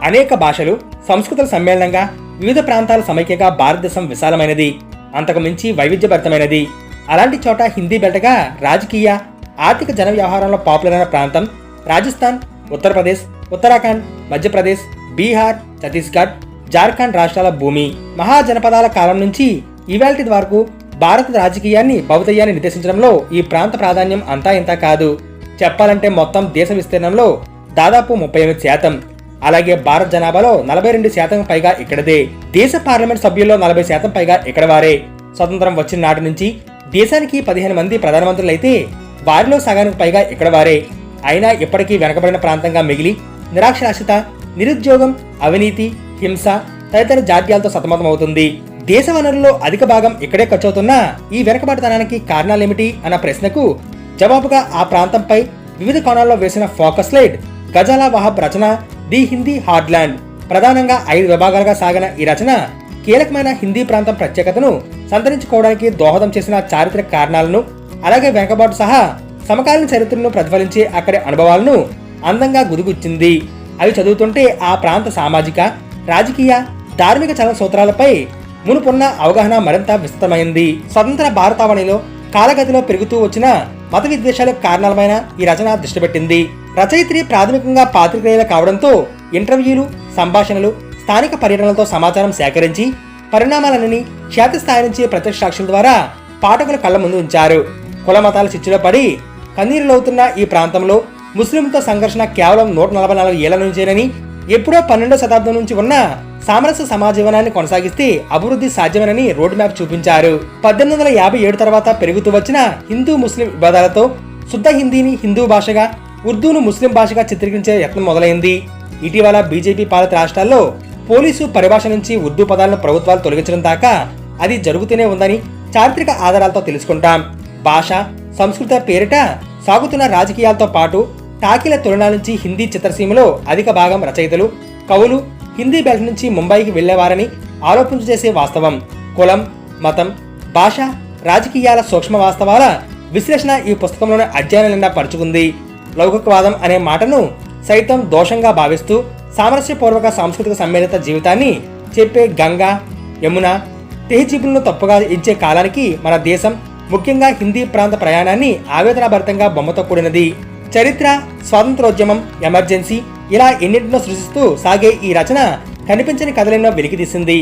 అనేక భాషలు, సంస్కృతుల సమ్మేళనంగా, వివిధ ప్రాంతాల సమైక్యగా భారతదేశం విశాలమైనది, అంతకు మించి వైవిధ్యభరితమైనది. అలాంటి చోట హిందీ బెల్ట్గా రాజకీయ, ఆర్థిక జన వ్యవహారంలో పాపులర్ అయిన ప్రాంతం రాజస్థాన్, ఉత్తరప్రదేశ్, ఉత్తరాఖండ్, మధ్యప్రదేశ్, బీహార్, ఛత్తీస్గఢ్, జార్ఖండ్ రాష్ట్రాల భూమి. మహాజనపదాల కాలం నుంచి ఇవాల్టి వరకు భారత రాజకీయాన్ని, భౌతియాన్ని నిర్దేశించడంలో ఈ ప్రాంత ప్రాధాన్యం అంతా ఇంతా కాదు. చెప్పాలంటే మొత్తం దేశ విస్తీర్ణంలో దాదాపు 38%. అలాగే భారత జనాభాలో 42% పైగా ఇక్కడదే. దేశ పార్లమెంట్ సభ్యుల్లో 40% పైగా ఇక్కడ వారే. స్వతంత్రం వచ్చిన నాటి నుంచి దేశానికి 15 మంది ప్రధానమంత్రులైతే వారిలో సగానికి పైగా ఇక్కడ వారే. అయినా ఇప్పటికీ వెనకబడిన ప్రాంతంగా మిగిలి నిరాక్షరాస్యత, నిరుద్యోగం, అవినీతి, హింస తదితర జాడ్యాలతో సతమతమవుతుంది. దేశ వనరుల్లో అధిక భాగం ఇక్కడే ఖర్చవుతున్నా ఈ వెనకబడితనానికి కారణాలేమిటి అన్న ప్రశ్నకు జవాబుగా ఆ ప్రాంతంపై వివిధ కోణాల్లో వేసిన ఫోకస్ లైట్ గజాలా వహాబ్ రచన ది హిందీ హార్ట్ల్యాండ్. ప్రధానంగా 5 విభాగాలుగా సాగిన ఈ రచన కీలకమైన హిందీ ప్రాంతం ప్రత్యేకతను సంతరించుకోవడానికి దోహదం చేసిన చారిత్రక కారణాలను, అలాగే వెనకబాటు సహా సమకాలీన చరిత్రను ప్రతిఫలించే అక్కడి అనుభవాలను అందంగా గుదిగుచ్చింది. అవి చదువుతుంటే ఆ ప్రాంత సామాజిక, రాజకీయ, ధార్మిక చలన సూత్రాలపై మునుపున్న అవగాహన మరింత విస్తృతమైంది. స్వతంత్ర భారతావనిలో కాలగతిలో పెరుగుతూ వచ్చిన మత విద్వేషాలకు కారణాలమైన ఈ రచన దృష్టిపెట్టింది. రచయిత్రి ప్రాథమికంగా పాత్రికేయులు కావడంతో ఇంటర్వ్యూలు, సంభాషణలు, స్థానిక పర్యటనలతో సమాచారం సేకరించి పరిణామాలన్నీ క్షేత్రస్థాయి నుంచి ప్రత్యక్ష సాక్షుల ద్వారా పాఠకుల కళ్ల ముందు ఉంచారు. కుల మతాల చిచ్చులో పడి కన్నీరులవుతున్న ఈ ప్రాంతంలో ముస్లింలతో సంఘర్షణ కేవలం 144 ఏళ్ల నుంచేనని, ఎప్పుడో 12వ శతాబ్దం నుంచి ఉన్న సామరస్య సమాజీవనాన్ని కొనసాగిస్తే అభివృద్ధి సాధ్యమేనని రోడ్ మ్యాప్ చూపించారు. 1857 తర్వాత పెరుగుతూ వచ్చిన హిందూ ముస్లిం వివాదాలతో శుద్ధ హిందీని హిందూ భాషగా, ఉర్దూను ముస్లిం భాషగా చిత్రీకరించే యత్నం మొదలైంది. ఇటీవల బీజేపీ పాలిత రాష్ట్రాల్లో పోలీసు పరిభాష నుంచి ఉర్దూ పదాలను ప్రభుత్వాలు తొలగించడం దాకా అది జరుగుతూనే ఉందని చారిత్రక ఆధారాలతో తెలుసుకుంటాం. భాష, సంస్కృత పేరిట సాగుతున్న రాజకీయాలతో పాటు టాకీల తొలినాల నుంచి హిందీ చిత్రసీమలో అధిక భాగం రచయితలు, కవులు హిందీ బెల్ట్ నుంచి ముంబైకి వెళ్లేవారని ఆరోపించు చేసే వాస్తవం. కులం, మతం, భాష, రాజకీయాల సూక్ష్మ వాస్తవాల విశ్లేషణ ఈ పుస్తకంలోని అధ్యయనం నిండా పరుచుకుంది. లౌకికవాదం అనే మాటను సైతం దోషంగా భావిస్తూ సామరస్యపూర్వక సాంస్కృతిక సమ్మేళిత జీవితాన్ని చెప్పే గంగా, యమున, తెహజీబులను తప్పుగా ఇచ్చే కాలానికి మన దేశం, ముఖ్యంగా హిందీ ప్రాంత ప్రయాణాన్ని ఆవేదనాభరితంగా బొమ్మతో కూడినది. చరిత్ర, స్వాతంత్రోద్యమం, ఎమర్జెన్సీ ఇలా ఎన్నింటినో సృష్టిస్తూ సాగే ఈ రచన కనిపించని కథలెన్నో వెలికితీసింది.